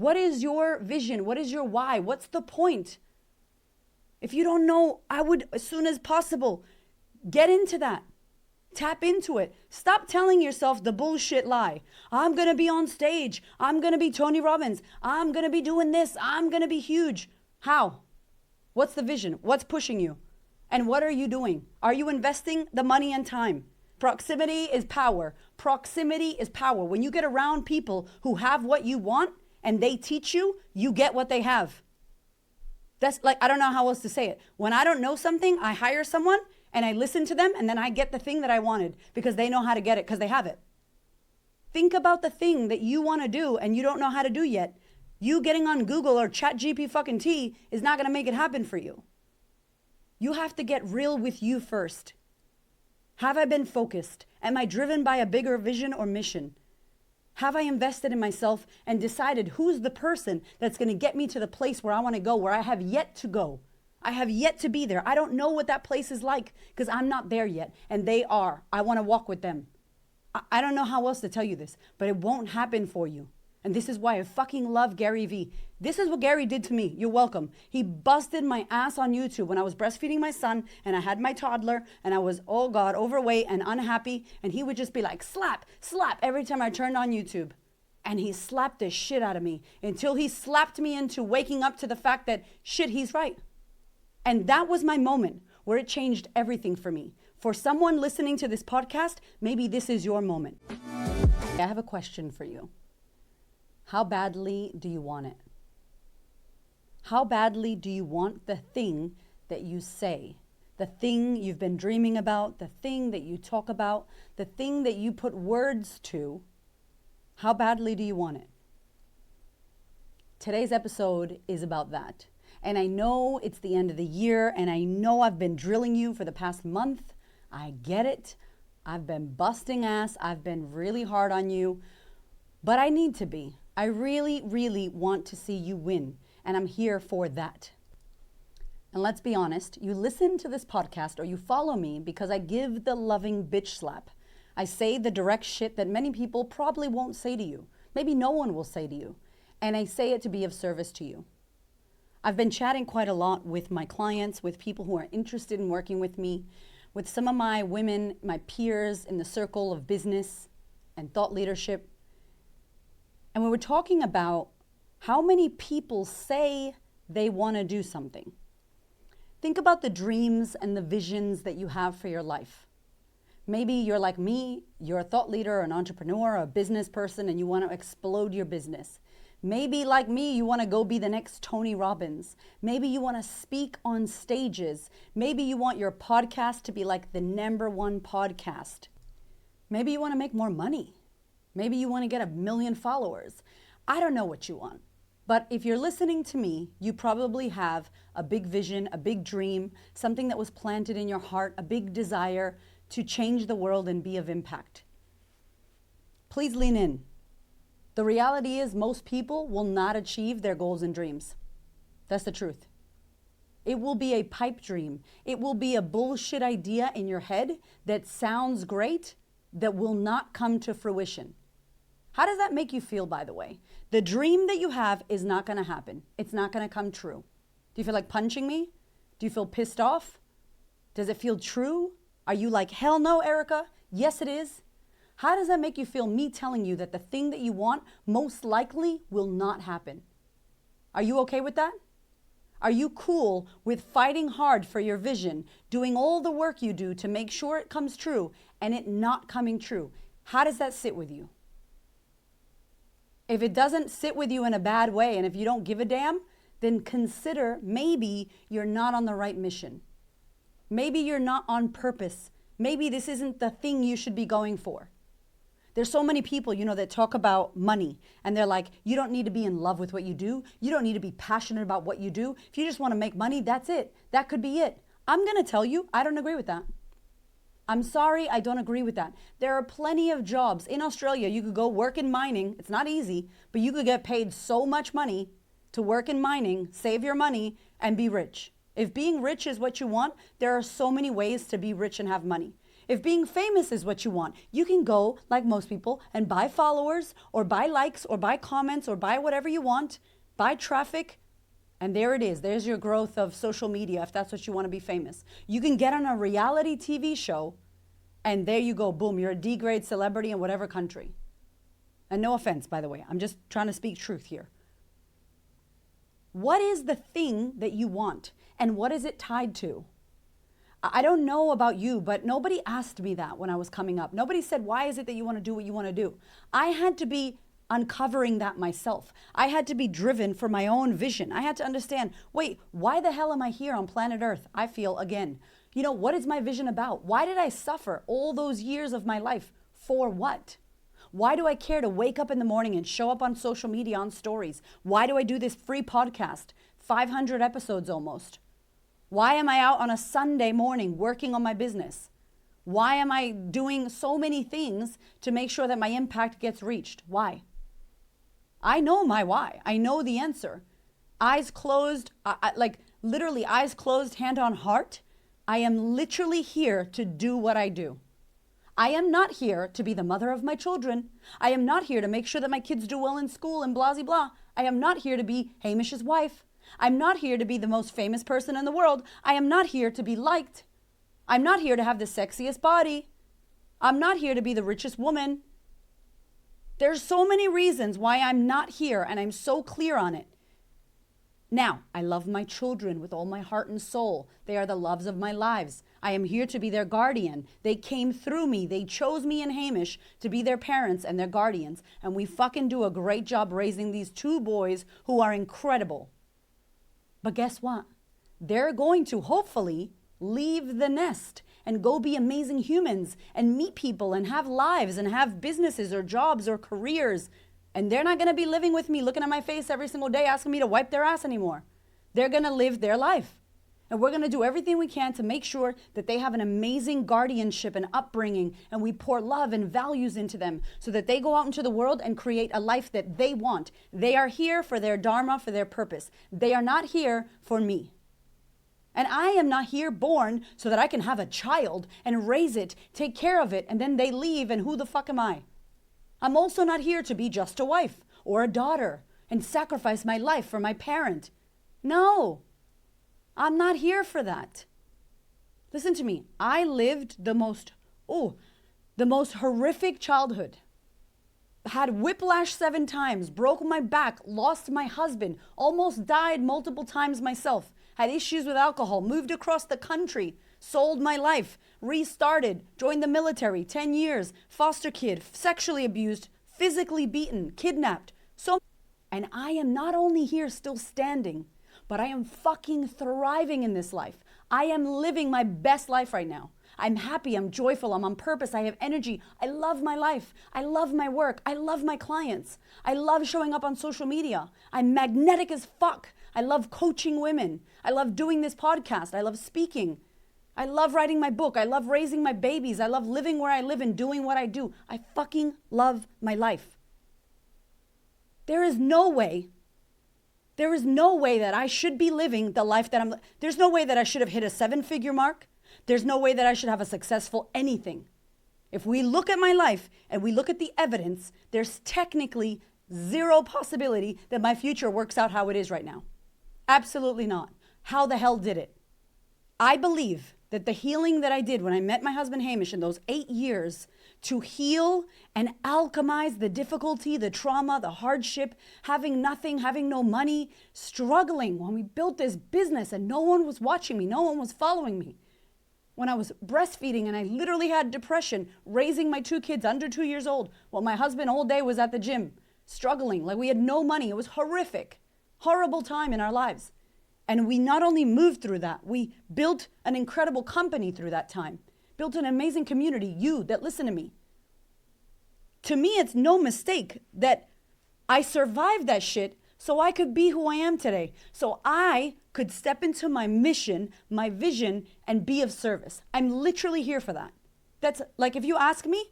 What is your vision? What is your why? What's the point? If you don't know, I would, as soon as possible, get into that. Tap into it. Stop telling yourself the bullshit lie. I'm going to be on stage. I'm going to be Tony Robbins. I'm going to be doing this. I'm going to be huge. How? What's the vision? What's pushing you? And what are you doing? Are you investing the money and time? Proximity is power. Proximity is power. When you get around people who have what you want and they teach you, you get what they have. That's like, I don't know how else to say it. When I don't know something, I hire someone and I listen to them and then I get the thing that I wanted because they know how to get it because they have it. Think about the thing that you want to do and you don't know how to do yet. You getting on Google or ChatGPT is not going to make it happen for you. You have to get real with you first. Have I been focused? Am I driven by a bigger vision or mission? Have I invested in myself and decided who's the person that's going to get me to the place where I want to go, where I have yet to go? I have yet to be there. I don't know what that place is like because I'm not there yet. And they are. I want to walk with them. I don't know how else to tell you this, but it won't happen for you. And this is why I fucking love Gary Vee. This is what Gary did to me. You're welcome. He busted my ass on YouTube when I was breastfeeding my son and I had my toddler and I was, oh God, overweight and unhappy. And he would just be like, slap, slap every time I turned on YouTube. And he slapped the shit out of me until he slapped me into waking up to the fact that shit, he's right. And that was my moment where it changed everything for me. For someone listening to this podcast, maybe this is your moment. I have a question for you. How badly do you want it? How badly do you want the thing that you say? The thing you've been dreaming about, the thing that you talk about, the thing that you put words to. How badly do you want it? Today's episode is about that. And I know it's the end of the year, and I know I've been drilling you for the past month. I get it. I've been busting ass. I've been really hard on you, but I need to be. I really, really want to see you win, and I'm here for that. And let's be honest, you listen to this podcast or you follow me because I give the loving bitch slap. I say the direct shit that many people probably won't say to you. Maybe no one will say to you. And I say it to be of service to you. I've been chatting quite a lot with my clients, with people who are interested in working with me, with some of my women, my peers in the circle of business and thought leadership. And we were talking about how many people say they want to do something. Think about the dreams and the visions that you have for your life. Maybe you're like me, you're a thought leader, an entrepreneur, a business person, and you want to explode your business. Maybe like me, you want to go be the next Tony Robbins. Maybe you want to speak on stages. Maybe you want your podcast to be like the #1 podcast. Maybe you want to make more money. Maybe you want to get 1 million followers. I don't know what you want. But if you're listening to me, you probably have a big vision, a big dream, something that was planted in your heart, a big desire to change the world and be of impact. Please lean in. The reality is most people will not achieve their goals and dreams. That's the truth. It will be a pipe dream. It will be a bullshit idea in your head that sounds great that will not come to fruition. How does that make you feel, by the way? The dream that you have is not going to happen. It's not going to come true. Do you feel like punching me? Do you feel pissed off? Does it feel true? Are you like, hell no, Erica? Yes, it is. How does that make you feel, me telling you that the thing that you want most likely will not happen? Are you okay with that? Are you cool with fighting hard for your vision, doing all the work you do to make sure it comes true and it not coming true? How does that sit with you? If it doesn't sit with you in a bad way and if you don't give a damn, then consider maybe you're not on the right mission. Maybe you're not on purpose. Maybe this isn't the thing you should be going for. There's so many people, that talk about money and they're like, you don't need to be in love with what you do. You don't need to be passionate about what you do. If you just want to make money, that's it. That could be it. I'm going to tell you, I don't agree with that. I'm sorry, I don't agree with that. There are plenty of jobs. In Australia, you could go work in mining. It's not easy, but you could get paid so much money to work in mining, save your money, and be rich. If being rich is what you want, there are so many ways to be rich and have money. If being famous is what you want, you can go, like most people, and buy followers or buy likes or buy comments or buy whatever you want, buy traffic, and there it is. There's your growth of social media if that's what you want to be famous. You can get on a reality TV show, and there you go. Boom, you're a D-grade celebrity in whatever country. And no offense, by the way. I'm just trying to speak truth here. What is the thing that you want, and what is it tied to? I don't know about you, but nobody asked me that when I was coming up. Nobody said, why is it that you want to do what you want to do? I had to be uncovering that myself. I had to be driven for my own vision. I had to understand, wait, why the hell am I here on planet Earth? I feel again, what is my vision about? Why did I suffer all those years of my life? For what? Why do I care to wake up in the morning and show up on social media on stories? Why do I do this free podcast? 500 episodes almost. Why am I out on a Sunday morning working on my business? Why am I doing so many things to make sure that my impact gets reached? Why? I know my why. I know the answer. Eyes closed, literally eyes closed, hand on heart. I am literally here to do what I do. I am not here to be the mother of my children. I am not here to make sure that my kids do well in school and blah, blah, blah. I am not here to be Hamish's wife. I'm not here to be the most famous person in the world. I am not here to be liked. I'm not here to have the sexiest body. I'm not here to be the richest woman. There's so many reasons why I'm not here, and I'm so clear on it. Now, I love my children with all my heart and soul. They are the loves of my lives. I am here to be their guardian. They came through me. They chose me and Hamish to be their parents and their guardians. And we fucking do a great job raising these two boys who are incredible. But guess what? They're going to hopefully leave the nest and go be amazing humans and meet people and have lives and have businesses or jobs or careers. And they're not going to be living with me, looking at my face every single day, asking me to wipe their ass anymore. They're going to live their life. And we're going to do everything we can to make sure that they have an amazing guardianship and upbringing, and we pour love and values into them so that they go out into the world and create a life that they want. They are here for their dharma, for their purpose. They are not here for me. And I am not here born so that I can have a child and raise it, take care of it, and then they leave, and who the fuck am I? I'm also not here to be just a wife or a daughter and sacrifice my life for my parent. No, I'm not here for that. Listen to me. I lived the most horrific childhood. Had whiplash 7 times, broke my back, lost my husband, almost died multiple times myself, had issues with alcohol, moved across the country, sold my life, restarted, joined the military, 10 years, foster kid, sexually abused, physically beaten, kidnapped. And I am not only here still standing, but I am fucking thriving in this life. I am living my best life right now. I'm happy, I'm joyful, I'm on purpose, I have energy. I love my life. I love my work. I love my clients. I love showing up on social media. I'm magnetic as fuck. I love coaching women. I love doing this podcast. I love speaking. I love writing my book. I love raising my babies. I love living where I live and doing what I do. I fucking love my life. There is no way that I should be living the life that there's no way that I should have hit a 7-figure mark. There's no way that I should have a successful anything. If we look at my life and we look at the evidence, there's technically zero possibility that my future works out how it is right now. Absolutely not. How the hell did it? I believe that the healing that I did when I met my husband Hamish in those 8 years to heal and alchemize the difficulty, the trauma, the hardship, having nothing, having no money, struggling when we built this business and no one was watching me, no one was following me. When I was breastfeeding and I literally had depression, raising my 2 kids under 2 years old, while my husband all day was at the gym, struggling, like we had no money. It was horrific, horrible time in our lives. And we not only moved through that, we built an incredible company through that time, built an amazing community, you that listen to me. To me, it's no mistake that I survived that shit so I could be who I am today. So I could step into my mission, my vision, and be of service. I'm literally here for that. That's like, if you ask me,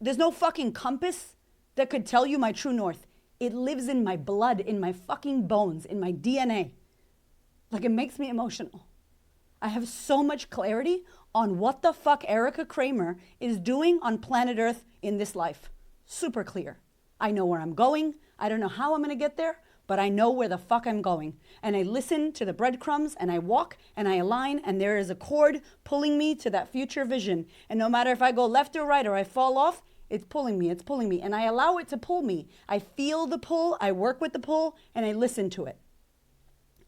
there's no fucking compass that could tell you my true north. It lives in my blood, in my fucking bones, in my DNA. Like, it makes me emotional. I have so much clarity on what the fuck Erica Kramer is doing on planet Earth in this life. Super clear. I know where I'm going. I don't know how I'm going to get there, but I know where the fuck I'm going. And I listen to the breadcrumbs and I walk and I align and there is a cord pulling me to that future vision. And no matter if I go left or right or I fall off, it's pulling me. And I allow it to pull me. I feel the pull, I work with the pull, and I listen to it.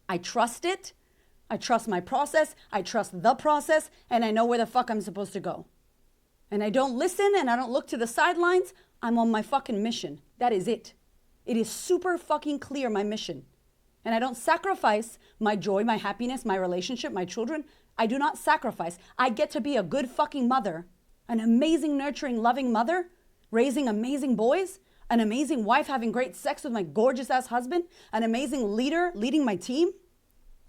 I trust it. I trust my process. I trust the process. And I know where the fuck I'm supposed to go. And I don't listen and I don't look to the sidelines. I'm on my fucking mission. That is it. It is super fucking clear, my mission. And I don't sacrifice my joy, my happiness, my relationship, my children. I do not sacrifice. I get to be a good fucking mother, an amazing, nurturing, loving mother, raising amazing boys, an amazing wife, having great sex with my gorgeous ass husband, an amazing leader, leading my team,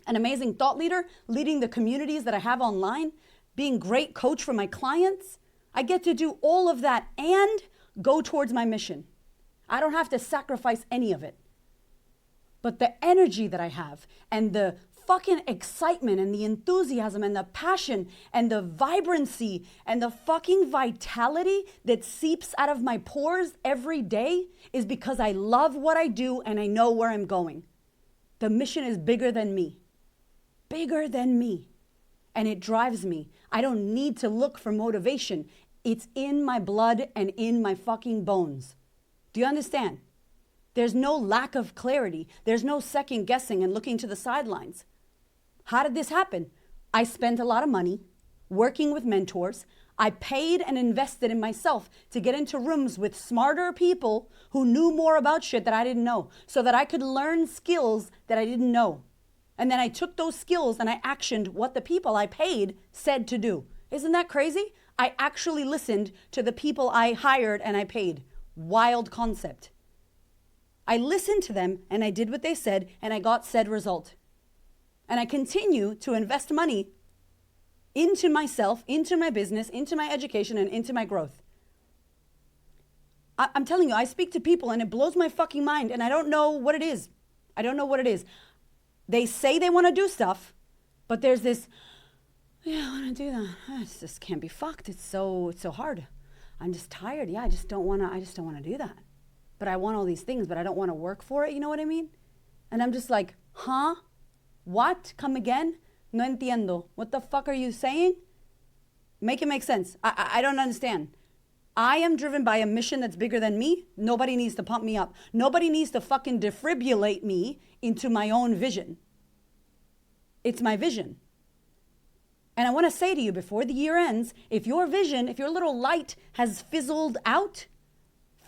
an amazing thought leader, leading the communities that I have online, being great coach for my clients. I get to do all of that and go towards my mission. I don't have to sacrifice any of it. But the energy that I have and the fucking excitement and the enthusiasm and the passion and the vibrancy and the fucking vitality that seeps out of my pores every day is because I love what I do and I know where I'm going. The mission is bigger than me. Bigger than me. And it drives me. I don't need to look for motivation. It's in my blood and in my fucking bones. Do you understand? There's no lack of clarity. There's no second guessing and looking to the sidelines. How did this happen? I spent a lot of money working with mentors. I paid and invested in myself to get into rooms with smarter people who knew more about shit that I didn't know so that I could learn skills that I didn't know. And then I took those skills and I actioned what the people I paid said to do. Isn't that crazy? I actually listened to the people I hired and I paid. Wild concept. I listened to them and I did what they said and I got said result. And I continue to invest money into myself, into my business, into my education, and into my growth. I'm telling you, I speak to people and it blows my fucking mind and I don't know what it is. I don't know what it is. They say they want to do stuff, but there's this, yeah, I want to do that. It just can't be fucked. It's so hard. I'm just tired. Yeah, I just don't want to do that. But I want all these things, but I don't want to work for it. You know what I mean? And I'm just like, huh? What? Come again? No entiendo. What the fuck are you saying? Make it make sense. I don't understand. I am driven by a mission that's bigger than me. Nobody needs to pump me up. Nobody needs to fucking defibrillate me into my own vision. It's my vision. And I want to say to you before the year ends, if your vision, if your little light has fizzled out,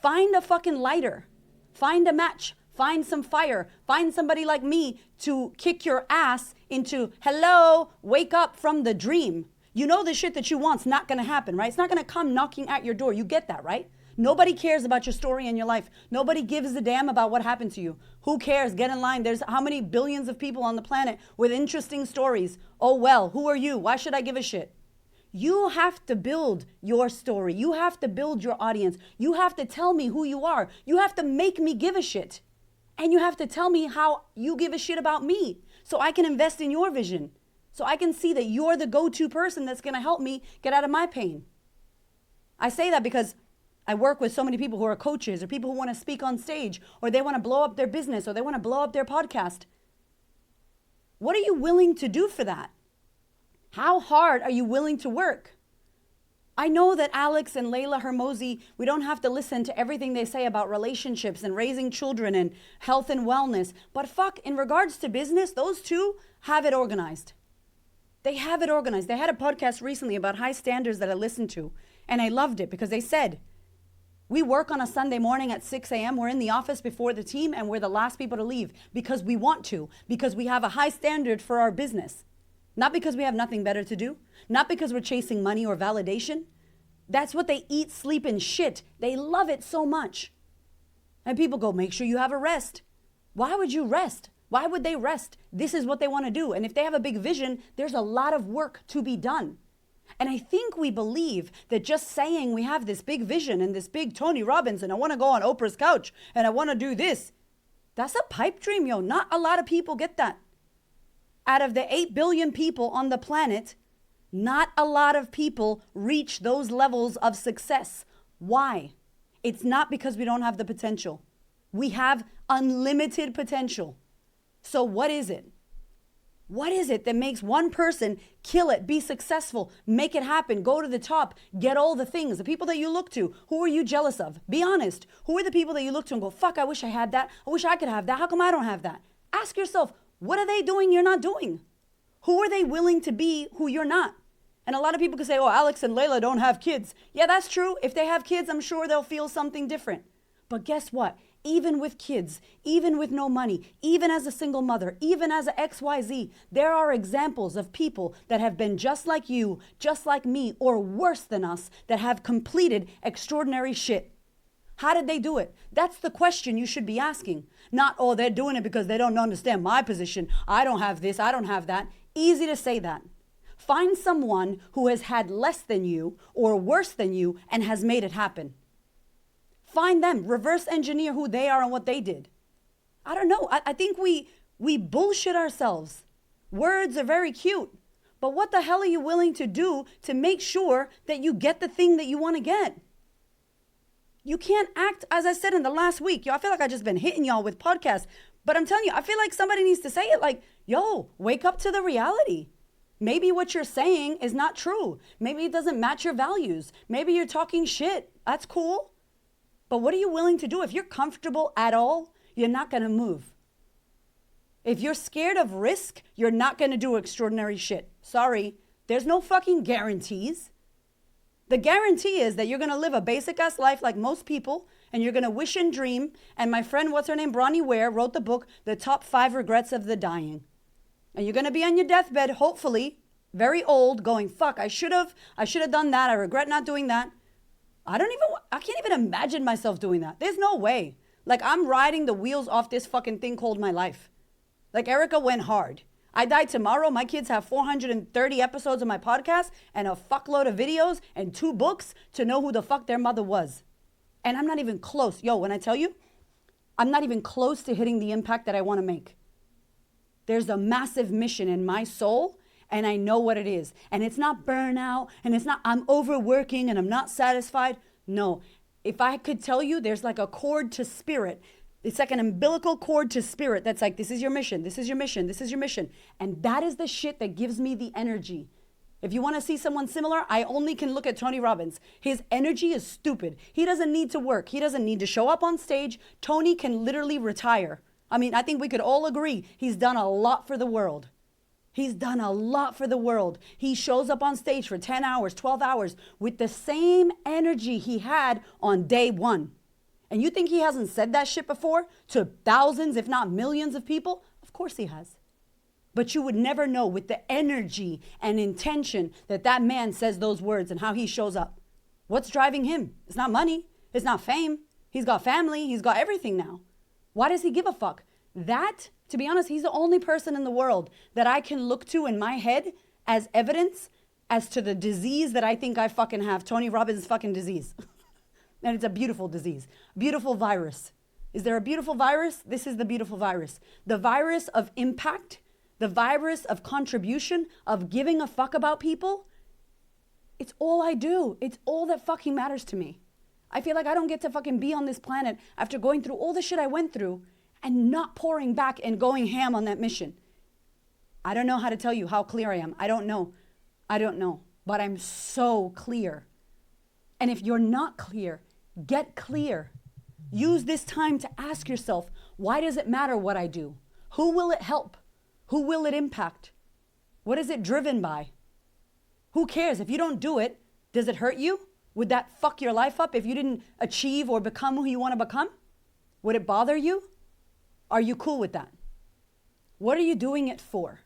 find a fucking lighter. Find a match. Find some fire. Find somebody like me to kick your ass into, hello, wake up from the dream. You know the shit that you want's not going to happen, right? It's not going to come knocking at your door. You get that, right? Nobody cares about your story and your life. Nobody gives a damn about what happened to you. Who cares? Get in line. There's how many billions of people on the planet with interesting stories. Oh, well, who are you? Why should I give a shit? You have to build your story. You have to build your audience. You have to tell me who you are. You have to make me give a shit. And you have to tell me how you give a shit about me so I can invest in your vision. So I can see that you're the go-to person that's going to help me get out of my pain. I say that because I work with so many people who are coaches or people who want to speak on stage or they want to blow up their business or they want to blow up their podcast. What are you willing to do for that? How hard are you willing to work? I know that Alex and Layla Hermosi, we don't have to listen to everything they say about relationships and raising children and health and wellness. But fuck, in regards to business, those two have it organized. They have it organized. They had a podcast recently about high standards that I listened to, and I loved it because they said, we work on a Sunday morning at 6 a.m. We're in the office before the team, and we're the last people to leave because we want to, because we have a high standard for our business. Not because we have nothing better to do, not because we're chasing money or validation. That's what they eat, sleep, and shit. They love it so much. And people go, make sure you have a rest. Why would you rest? Why would they rest? This is what they want to do. And if they have a big vision, there's a lot of work to be done. And I think we believe that just saying we have this big vision and this big Tony Robbins and I want to go on Oprah's couch and I want to do this. That's a pipe dream, yo. Not a lot of people get that. Out of the 8 billion people on the planet, Not a lot of people reach those levels of success. Why? It's not because we don't have the potential. We have unlimited potential. So what is it? What is it that makes one person kill it, be successful, make it happen, go to the top, get all the things? The people that you look to, who are you jealous of? Be honest. Who are the people that you look to and go, fuck, I wish I had that. I wish I could have that. How come I don't have that? Ask yourself, what are they doing you're not doing? Who are they willing to be who you're not? And a lot of people can say, oh, Alex and Layla don't have kids. Yeah, that's true. If they have kids, I'm sure they'll feel something different. But guess what? Even with kids, even with no money, even as a single mother, even as a XYZ, there are examples of people that have been just like you, just like me, or worse than us, that have completed extraordinary shit. How did they do it? That's the question you should be asking. Not, oh, they're doing it because they don't understand my position. I don't have this, I don't have that. Easy to say that. Find someone who has had less than you or worse than you and has made it happen. Find them, reverse engineer who they are and what they did. I don't know. I think we bullshit ourselves. Words are very cute, but what the hell are you willing to do to make sure that you get the thing that you want to get? You can't act, as I said in the last week, I feel like I've just been hitting y'all with podcasts, but I'm telling you, I feel like somebody needs to say it like, yo, wake up to the reality. Maybe what you're saying is not true. Maybe it doesn't match your values. Maybe you're talking shit. That's cool. But what are you willing to do? If you're comfortable at all, you're not going to move. If you're scared of risk, you're not going to do extraordinary shit. Sorry, there's no fucking guarantees. The guarantee is that you're going to live a basic-ass life like most people, and you're going to wish and dream. And my friend, what's her name, Bronnie Ware, wrote the book, The Top 5 Regrets of the Dying. And you're going to be on your deathbed, hopefully, very old, going, fuck, I should have done that. I regret not doing that. I can't even imagine myself doing that. There's no way. Like, I'm riding the wheels off this fucking thing called my life. Like, Erica went hard. I die tomorrow. My kids have 430 episodes of my podcast and a fuckload of videos and 2 books to know who the fuck their mother was. And I'm not even close. Yo, when I tell you, I'm not even close to hitting the impact that I want to make. There's a massive mission in my soul, and I know what it is. And it's not burnout, and it's not I'm overworking and I'm not satisfied. No, if I could tell you, there's like a cord to spirit. It's like an umbilical cord to spirit that's like, this is your mission, this is your mission, this is your mission. And that is the shit that gives me the energy. If you want to see someone similar, I only can look at Tony Robbins. His energy is stupid. He doesn't need to work. He doesn't need to show up on stage. Tony can literally retire. I mean, I think we could all agree he's done a lot for the world. He's done a lot for the world. He shows up on stage for 10 hours, 12 hours with the same energy he had on day one. And you think he hasn't said that shit before to thousands, if not millions of people? Of course he has. But you would never know with the energy and intention that that man says those words and how he shows up. What's driving him? It's not money. It's not fame. He's got family. He's got everything now. Why does he give a fuck? That, to be honest, he's the only person in the world that I can look to in my head as evidence as to the disease that I think I fucking have. Tony Robbins' fucking disease. And it's a beautiful disease. Beautiful virus. Is there a beautiful virus? This is the beautiful virus. The virus of impact, the virus of contribution, of giving a fuck about people. It's all I do. It's all that fucking matters to me. I feel like I don't get to fucking be on this planet after going through all the shit I went through and not pouring back and going ham on that mission. I don't know how to tell you how clear I am. I don't know. But I'm so clear. And if you're not clear, get clear. Use this time to ask yourself, why does it matter what I do? Who will it help? Who will it impact? What is it driven by? Who cares? If you don't do it, does it hurt you? Would that fuck your life up if you didn't achieve or become who you want to become? Would it bother you? Are you cool with that? What are you doing it for?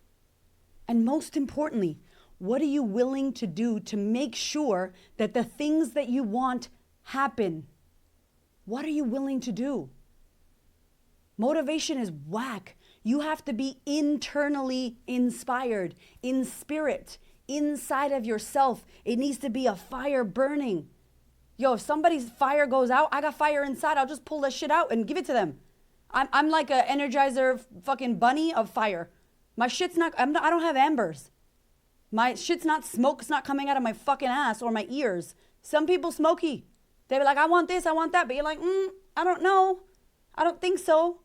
And most importantly, what are you willing to do to make sure that the things that you want happen? What are you willing to do? Motivation is whack. You have to be internally inspired, in spirit, inside of yourself. It needs to be a fire burning. Yo, if somebody's fire goes out, I got fire inside. I'll just pull that shit out and give it to them. I'm like an Energizer fucking bunny of fire. My shit's not, I don't have embers. My shit's not smoke's not coming out of my fucking ass or my ears. Some people smoky. They be like, I want this, I want that. But you're like, I don't know. I don't think so.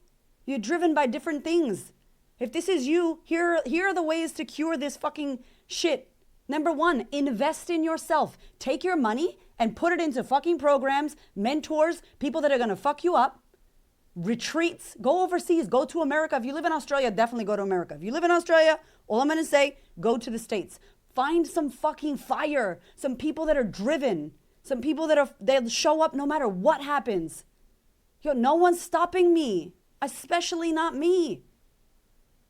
You're driven by different things. If this is you, here are the ways to cure this fucking shit. Number 1, invest in yourself. Take your money and put it into fucking programs, mentors, people that are going to fuck you up, retreats, go overseas, go to America. If you live in Australia, definitely go to America. If you live in Australia, all I'm going to say, go to the States. Find some fucking fire, some people that are driven, some people they'll show up no matter what happens. Yo, no one's stopping me, especially not me.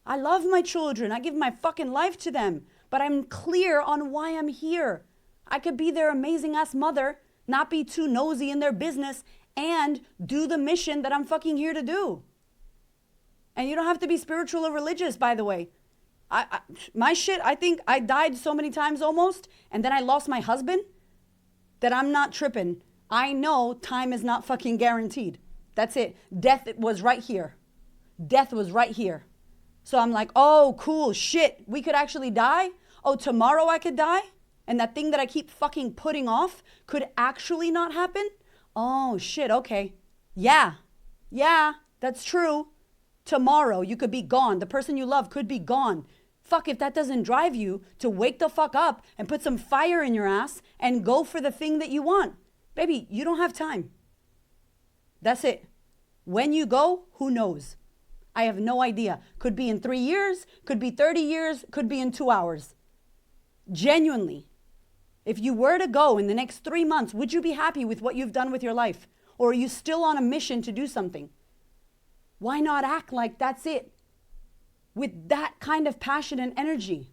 I love my children. I give my fucking life to them, but I'm clear on why I'm here. I could be their amazing ass mother, not be too nosy in their business, and do the mission that I'm fucking here to do. And you don't have to be spiritual or religious, by the way. My shit, I think I died so many times almost, and then I lost my husband, that I'm not tripping. I know time is not fucking guaranteed. That's it. Death was right here. Death was right here. So I'm like, oh, cool, shit, we could actually die? Oh, tomorrow I could die? And that thing that I keep fucking putting off could actually not happen? Oh, shit, okay. Yeah, that's true. Tomorrow you could be gone. The person you love could be gone. Fuck, if that doesn't drive you to wake the fuck up and put some fire in your ass and go for the thing that you want. Baby, you don't have time. That's it. When you go, who knows? I have no idea. Could be in 3 years, could be 30 years, could be in 2 hours. Genuinely. If you were to go in the next 3 months, would you be happy with what you've done with your life? Or are you still on a mission to do something? Why not act like that's it? With that kind of passion and energy.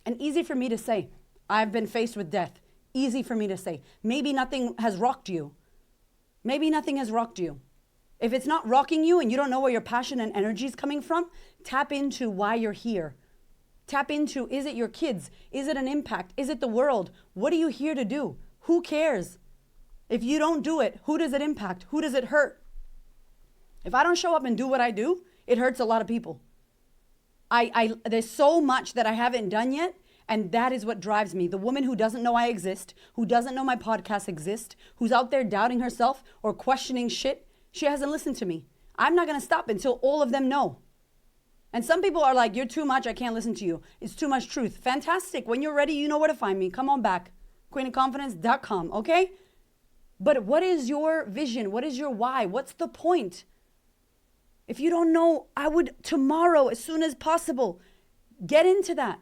And easy for me to say, I've been faced with death. Easy for me to say. Maybe nothing has rocked you. Maybe nothing has rocked you. If it's not rocking you and you don't know where your passion and energy is coming from, tap into why you're here. Tap into, is it your kids? Is it an impact? Is it the world? What are you here to do? Who cares? If you don't do it, who does it impact? Who does it hurt? If I don't show up and do what I do, it hurts a lot of people. There's so much that I haven't done yet, and that is what drives me. The woman who doesn't know I exist, who doesn't know my podcast exists, who's out there doubting herself or questioning shit, she hasn't listened to me. I'm not going to stop until all of them know. And some people are like, you're too much, I can't listen to you. It's too much truth. Fantastic. When you're ready, you know where to find me. Come on back. queenofconfidence.com, okay? But what is your vision? What is your why? What's the point? If you don't know, I would tomorrow, as soon as possible, get into that.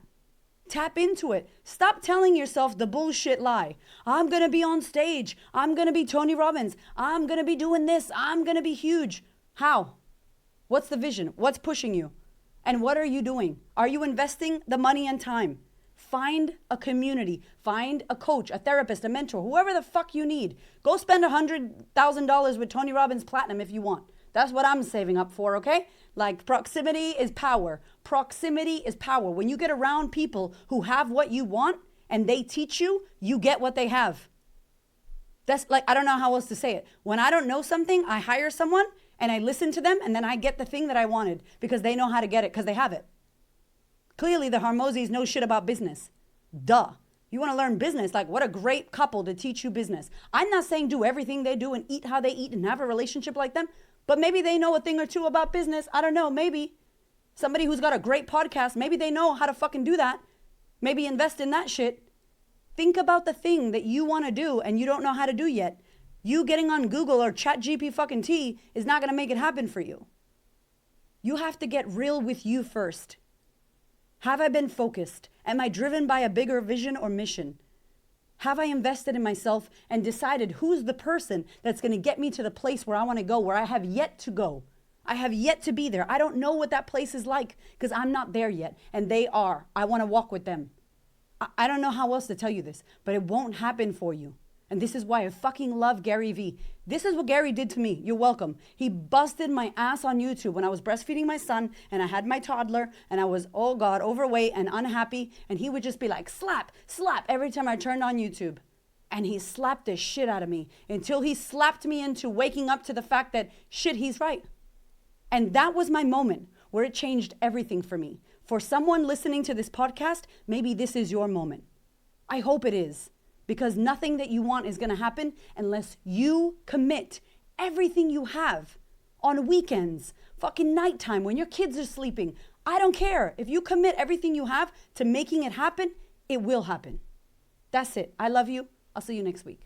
Tap into it. Stop telling yourself the bullshit lie. I'm going to be on stage. I'm going to be Tony Robbins. I'm going to be doing this. I'm going to be huge. How? What's the vision? What's pushing you? And what are you doing? Are you investing the money and time? Find a community. Find a coach, a therapist, a mentor, whoever the fuck you need. Go spend $100,000 with Tony Robbins Platinum if you want. That's what I'm saving up for, okay? Like, proximity is power. Proximity is power. When you get around people who have what you want and they teach you, you get what they have. That's like, I don't know how else to say it. When I don't know something, I hire someone and I listen to them and then I get the thing that I wanted because they know how to get it because they have it. Clearly, the Harmozis know shit about business. Duh. You want to learn business? Like, what a great couple to teach you business. I'm not saying do everything they do and eat how they eat and have a relationship like them. But maybe they know a thing or two about business. I don't know. Maybe somebody who's got a great podcast, maybe they know how to fucking do that. Maybe invest in that shit. Think about the thing that you want to do and you don't know how to do yet. You getting on Google or ChatGPT fucking T is not going to make it happen for you. You have to get real with you first. Have I been focused? Am I driven by a bigger vision or mission? Have I invested in myself and decided who's the person that's going to get me to the place where I want to go, where I have yet to go? I have yet to be there. I don't know what that place is like because I'm not there yet. And they are. I want to walk with them. I don't know how else to tell you this, but it won't happen for you. And this is why I fucking love Gary Vee. This is what Gary did to me. You're welcome. He busted my ass on YouTube when I was breastfeeding my son and I had my toddler and I was, oh God, overweight and unhappy. And he would just be like, slap, slap every time I turned on YouTube. And he slapped the shit out of me until he slapped me into waking up to the fact that shit, he's right. And that was my moment where it changed everything for me. For someone listening to this podcast, maybe this is your moment. I hope it is, because nothing that you want is going to happen unless you commit everything you have on weekends, fucking nighttime, when your kids are sleeping. I don't care. If you commit everything you have to making it happen, it will happen. That's it. I love you. I'll see you next week.